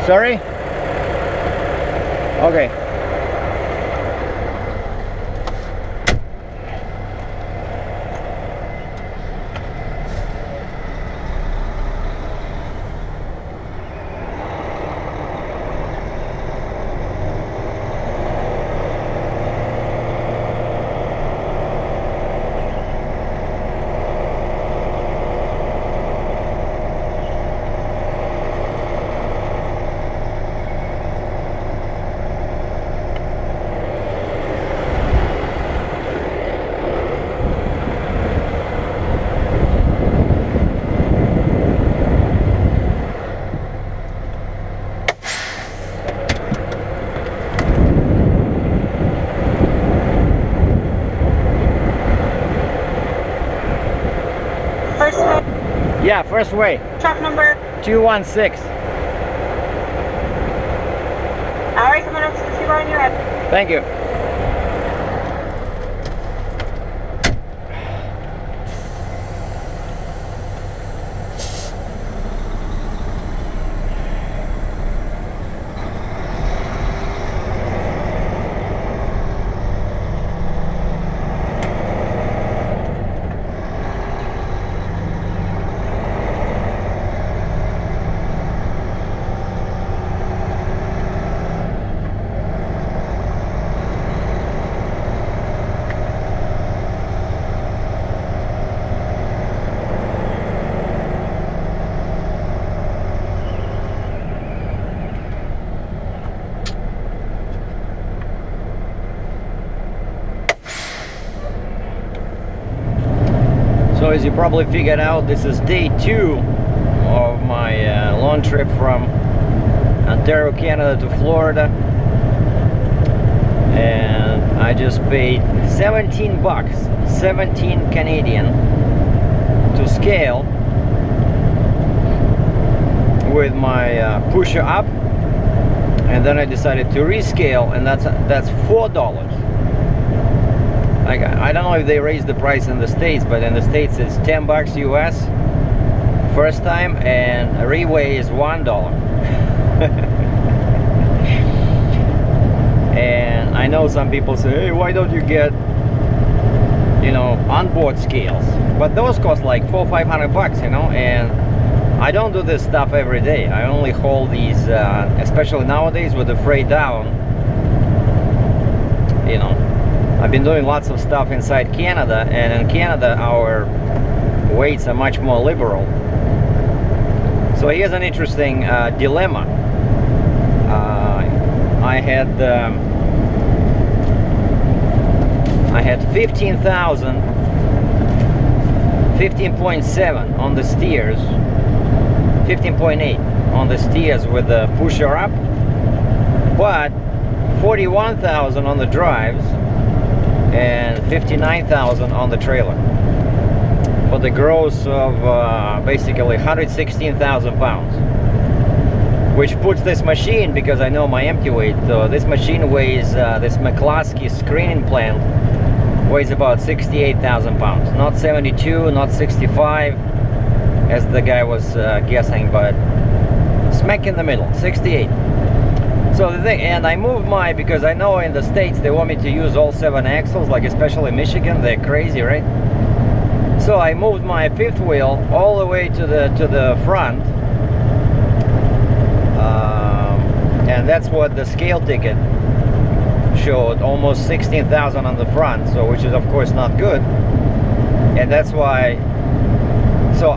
Sorry? Okay. First way. Yeah, first way. Truck number 216. Alright, coming up to the line, you're at. Thank you. So as you probably figured out, this is day 2 of my long trip from Ontario, Canada to Florida, and I just paid 17 bucks, 17 Canadian to scale with my pusher up, and then I decided to rescale, and that's $4. I don't know if they raised the price in the States, but in the States it's 10 bucks US first time, and a re-weigh is $1. And I know some people say, hey, why don't you get, you know, onboard scales? But those cost like $400 or $500 bucks, you know, and I don't do this stuff every day. I only hold these, especially nowadays with the freight down, you know. I've been doing lots of stuff inside Canada, and in Canada our weights are much more liberal. So here's an interesting dilemma. I had 15,000, 15.7 on the steers, 15.8 on the steers with the pusher up, but 41,000 on the drives and 59,000 on the trailer, for the gross of basically 116,000 pounds, which puts this machine, because I know my empty weight, this machine weighs, this McCloskey screening plant weighs about 68,000 pounds, not 72, not 65 as the guy was guessing, but smack in the middle, 68. So the thing, and I moved because I know in the States they want me to use all 7 axles, like especially Michigan, they're crazy, right? So I moved my fifth wheel all the way to the front, and that's what the scale ticket showed, almost 16,000 on the front, so which is of course not good, and that's why. So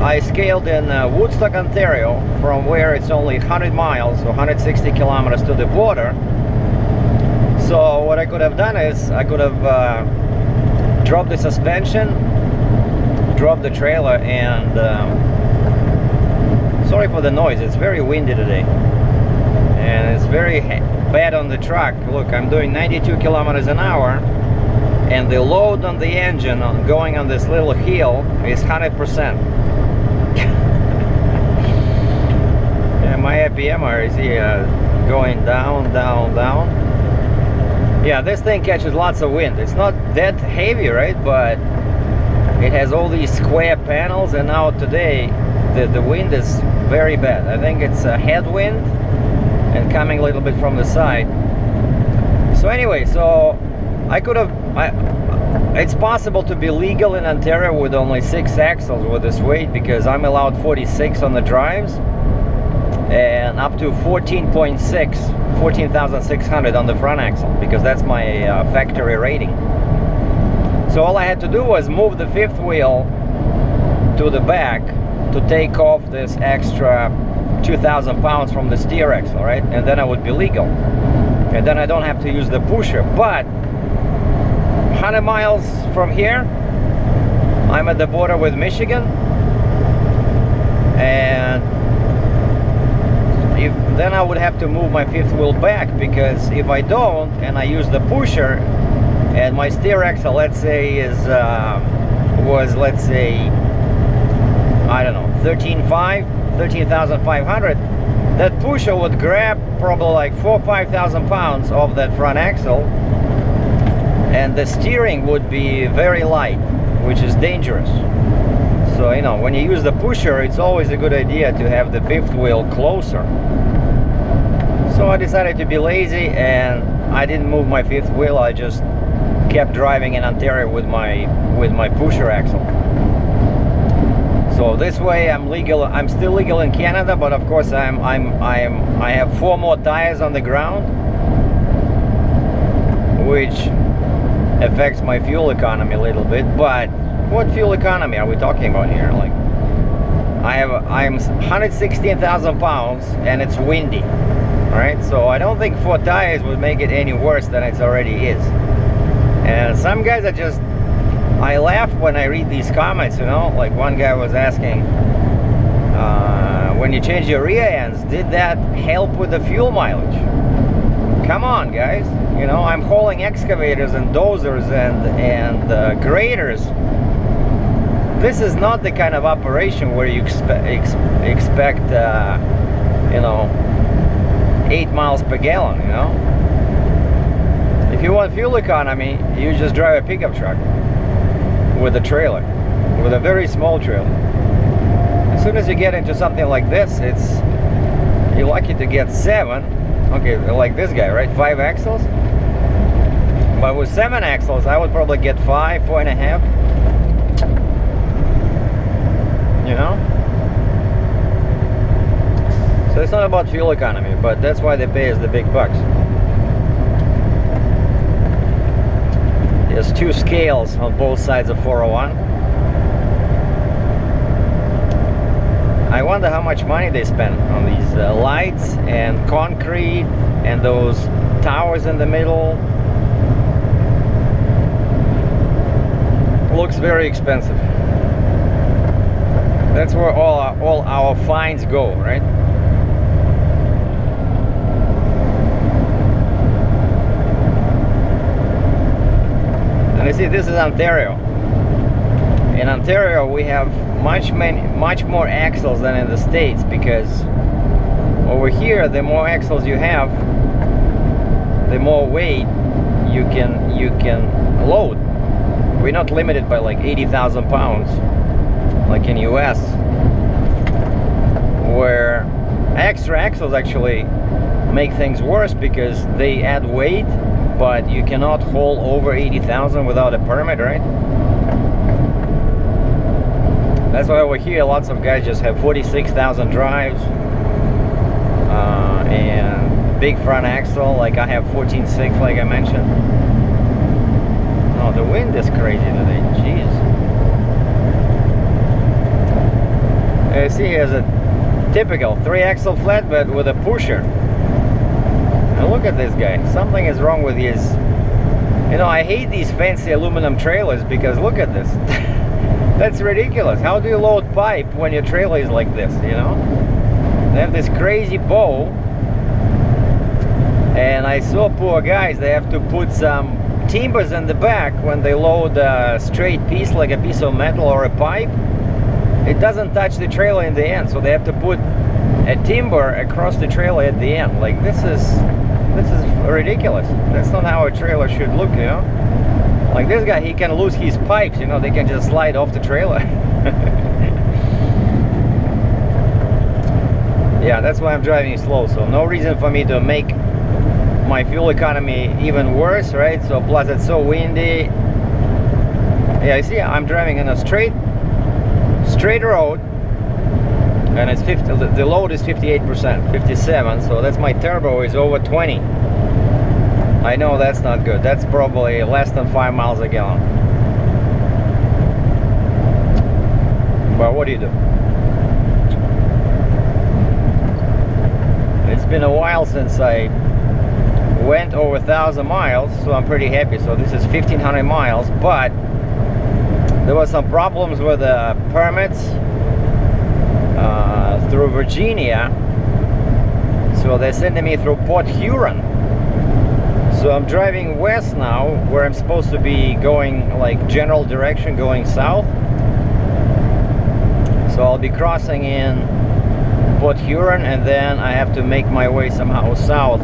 I scaled in Woodstock, Ontario, from where it's only 100 miles, or 160 kilometers to the border. So what I could have done is I could have dropped the suspension, dropped the trailer, and sorry for the noise, it's very windy today, and it's very bad on the truck. Look, I'm doing 92 kilometers an hour, and the load on the engine going on this little hill is 100%. And my APM is here going down, down, down. Yeah, this thing catches lots of wind. It's not that heavy, right? But it has all these square panels, and now today the wind is very bad. I think it's a headwind and coming a little bit from the side. So anyway, so it's possible to be legal in Ontario with only 6 axles with this weight, because I'm allowed 46 on the drives and up to 14,600 on the front axle, because that's my factory rating. So all I had to do was move the 5th wheel to the back to take off this extra 2,000 pounds from the steer axle, right? And then I would be legal. And then I don't have to use the pusher. But 100 miles from here, I'm at the border with Michigan. And then I would have to move my 5th wheel back, because if I don't and I use the pusher and my steer axle, let's say was let's say, I don't know, 13,500, that pusher would grab probably like 4,000 or 5,000 pounds of that front axle, and the steering would be very light, which is dangerous. So, you know, when you use the pusher, it's always a good idea to have the 5th wheel closer. So I decided to be lazy, and I didn't move my 5th wheel. I just kept driving in Ontario with my pusher axle. So this way I'm legal. I'm still legal in Canada, but of course I have 4 more tires on the ground, which affects my fuel economy a little bit. But what fuel economy are we talking about here? Like, I'm 116,000 pounds and it's windy, right? So I don't think 4 tires would make it any worse than it already is. And some guys are just, I laugh when I read these comments, you know, like one guy was asking, when you change your rear ends, did that help with the fuel mileage? Come on, guys. You know, I'm hauling excavators and dozers and graders. This is not the kind of operation where you expect you know, 8 miles per gallon, you know. If you want fuel economy, you just drive a pickup truck with a trailer, with a very small trailer. As soon as you get into something like this, you're lucky to get 7. Okay, like this guy, right? 5 axles. But with 7 axles, I would probably get 5, 4.5. You know? So it's not about fuel economy, but that's why they pay us the big bucks. There's 2 scales on both sides of 401. I wonder how much money they spend on these lights and concrete and those towers in the middle. Looks very expensive. That's where all our fines go, right? And you see, this is Ontario. In Ontario, we have much more axles than in the States, because over here, the more axles you have, the more weight you can load. We're not limited by like 80,000 pounds like in US, where extra axles actually make things worse because they add weight, but you cannot haul over 80,000 without a permit, right? That's why over here lots of guys just have 46,000 drives and big front axle. Like I have 14.6, like I mentioned. Oh, the wind is crazy today. Jeez. You see, here's a typical 3-axle flatbed with a pusher. And look at this guy. Something is wrong with his. You know, I hate these fancy aluminum trailers because look at this. That's ridiculous. How do you load pipe when your trailer is like this, you know? They have this crazy bow. And I saw poor guys, they have to put some timbers in the back when they load a straight piece, like a piece of metal or a pipe. It doesn't touch the trailer in the end, so they have to put a timber across the trailer at the end. Like, this is ridiculous. That's not how a trailer should look, you know? Like this guy, he can lose his pipes, you know, they can just slide off the trailer. Yeah, that's why I'm driving slow. So no reason for me to make my fuel economy even worse, right? So plus it's so windy. Yeah, you see, I'm driving in a straight road, and it's 50. The load is 58%, 57. So that's my turbo is over 20. I know that's not good. That's probably less than 5 miles a gallon. But what do you do? It's been a while since I went over 1,000 miles, so I'm pretty happy. So this is 1,500 miles, but there was some problems with the permits through Virginia, so they're sending me through Port Huron. So I'm driving west now, where I'm supposed to be going like general direction, going south. So I'll be crossing in Port Huron, and then I have to make my way somehow south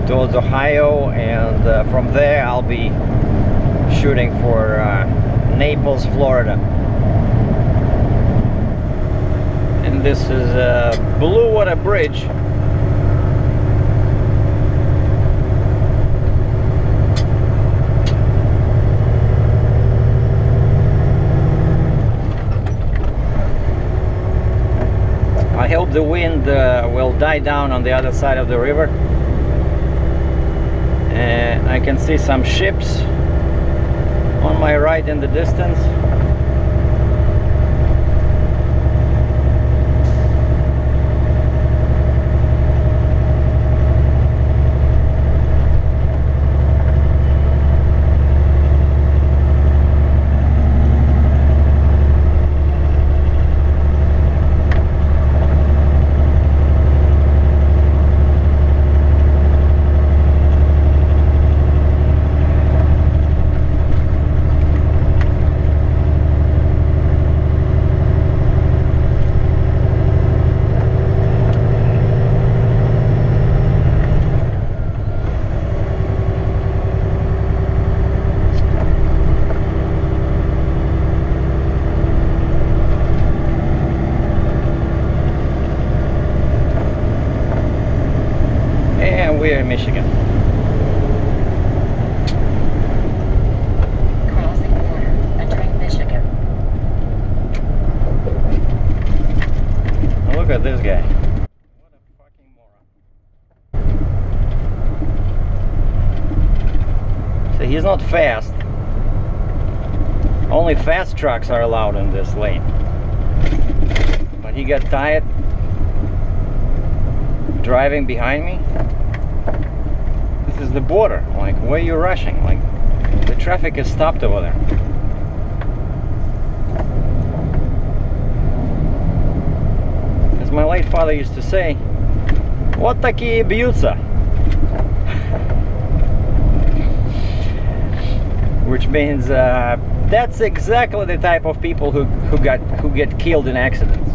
towards Ohio, and from there I'll be shooting for Naples, Florida. And this is a Blue Water Bridge. I hope the wind will die down on the other side of the river. And I can see some ships on my right in the distance. We're in Michigan. Crossing border, entering Michigan. Oh, look at this guy. What a fucking moron. So he's not fast. Only fast trucks are allowed in this lane. But he got tired driving behind me. This is the border. Like, where are you rushing? Like, the traffic is stopped over there. As my late father used to say, "Вот такие бьются." Which means that's exactly the type of people who get killed in accidents.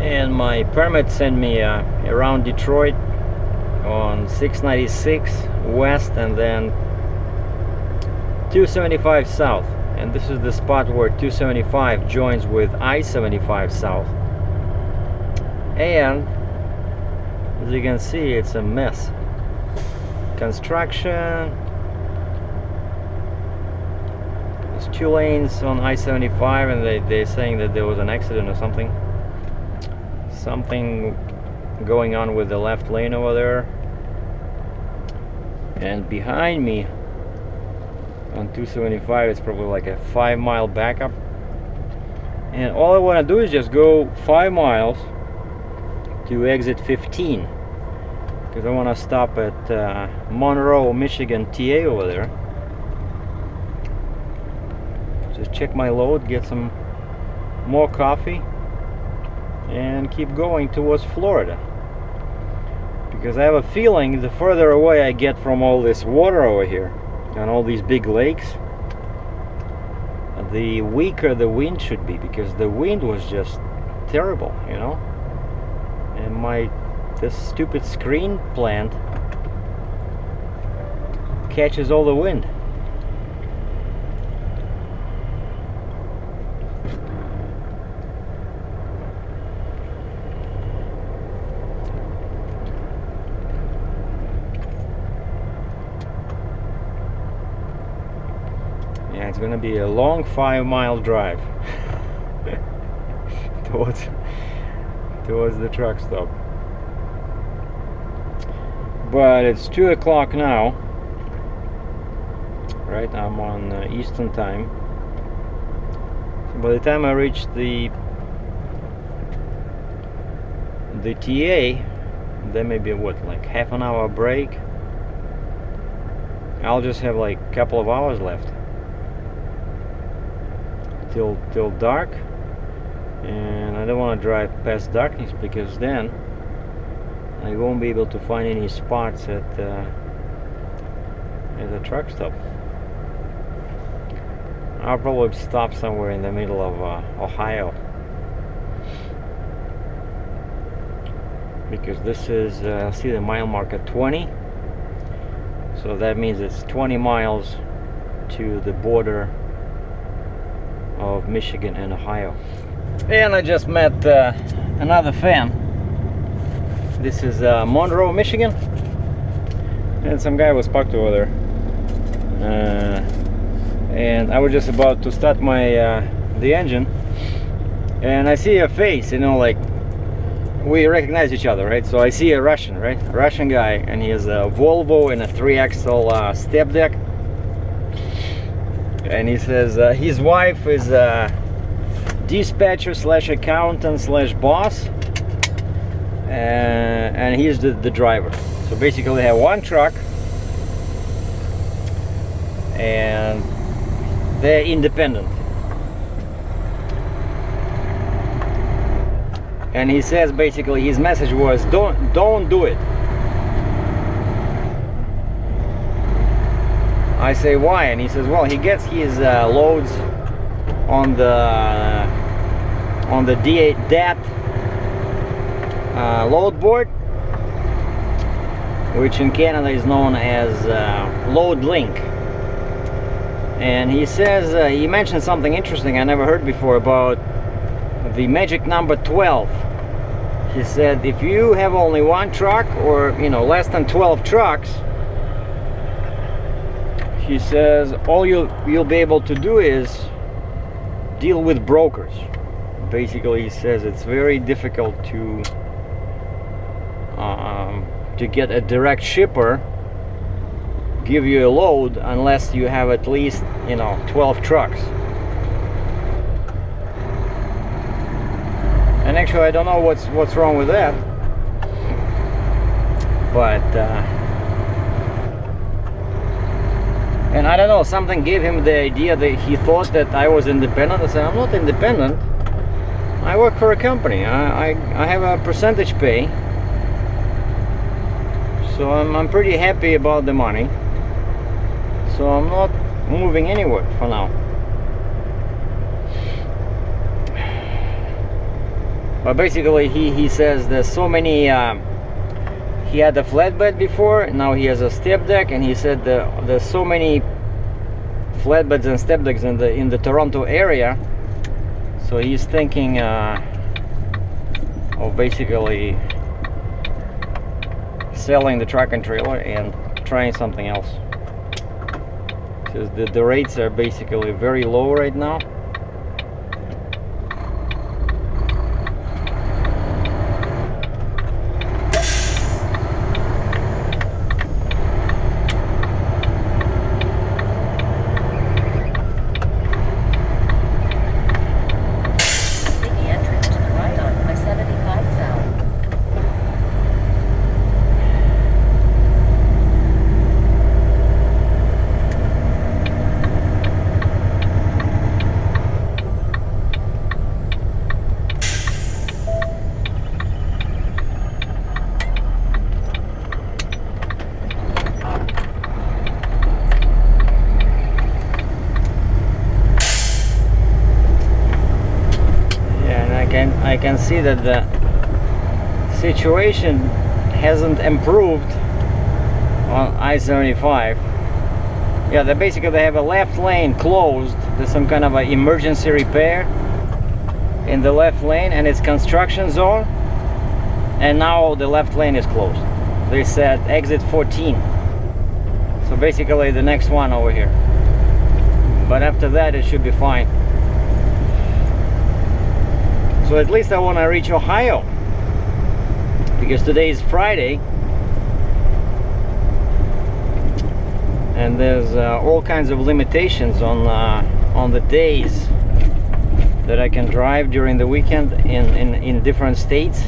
And my permit sent me around Detroit on 696 west and then 275 south. And this is the spot where 275 joins with I-75 south. And as you can see, it's a mess. Construction. There's 2 lanes on I-75, and they're saying that there was an accident or something. Something going on with the left lane over there. And behind me on 275, it's probably like a 5-mile backup. And all I want to do is just go 5 miles to exit 15, because I want to stop at Monroe, Michigan, TA over there. Just check my load, get some more coffee, and keep going towards Florida. Because I have a feeling the further away I get from all this water over here and all these big lakes, the weaker the wind should be, because the wind was just terrible, you know. And this stupid screen plant catches all the wind. Yeah, it's gonna be a long 5-mile drive towards the truck stop. But it's 2 o'clock now, right? I'm on Eastern time. So by the time I reach the TA, there may be what, like half an hour break. I'll just have like a couple of hours left till dark, and I don't want to drive past darkness because then I won't be able to find any spots at the truck stop. I'll probably stop somewhere in the middle of Ohio, because this is see the mile marker 20, so that means it's 20 miles to the border of Michigan and Ohio. And I just met another fan. This is Monroe, Michigan, and some guy was parked over there, and I was just about to start my the engine, and I see a face, you know, like we recognize each other, right? So I see a Russian, right? A Russian guy, and he has a Volvo and a 3-axle step deck, and he says his wife is a dispatcher slash accountant slash boss, and he's the driver. So basically they have one truck and they're independent. And he says basically his message was don't do it. I say why, and he says, well, he gets his loads on the DRATCHEV load board, which in Canada is known as load link. And he says he mentioned something interesting I never heard before about the magic number 12. He said if you have only one truck, or you know, less than 12 trucks, he says all you'll be able to do is deal with brokers. Basically, he says it's very difficult to get a direct shipper give you a load unless you have at least, you know, 12 trucks. And actually I don't know what's wrong with that, but and I don't know, something gave him the idea that he thought that I was independent. I said, I'm not independent, I work for a company. I have a percentage pay, so I'm pretty happy about the money, so I'm not moving anywhere for now. But basically he says there's so many, he had a flatbed before, now he has a step deck, and he said there's so many flatbeds and step decks in the Toronto area, so he's thinking of basically selling the truck and trailer and trying something else, because the rates are basically very low right now. I can see that the situation hasn't improved on I-75. Yeah, they have a left lane closed. There's some kind of an emergency repair in the left lane, and it's construction zone, and now the left lane is closed. They said exit 14, so basically the next one over here, but after that it should be fine. So at least I want to reach Ohio, because today is Friday, and there's all kinds of limitations on the days that I can drive during the weekend in different states.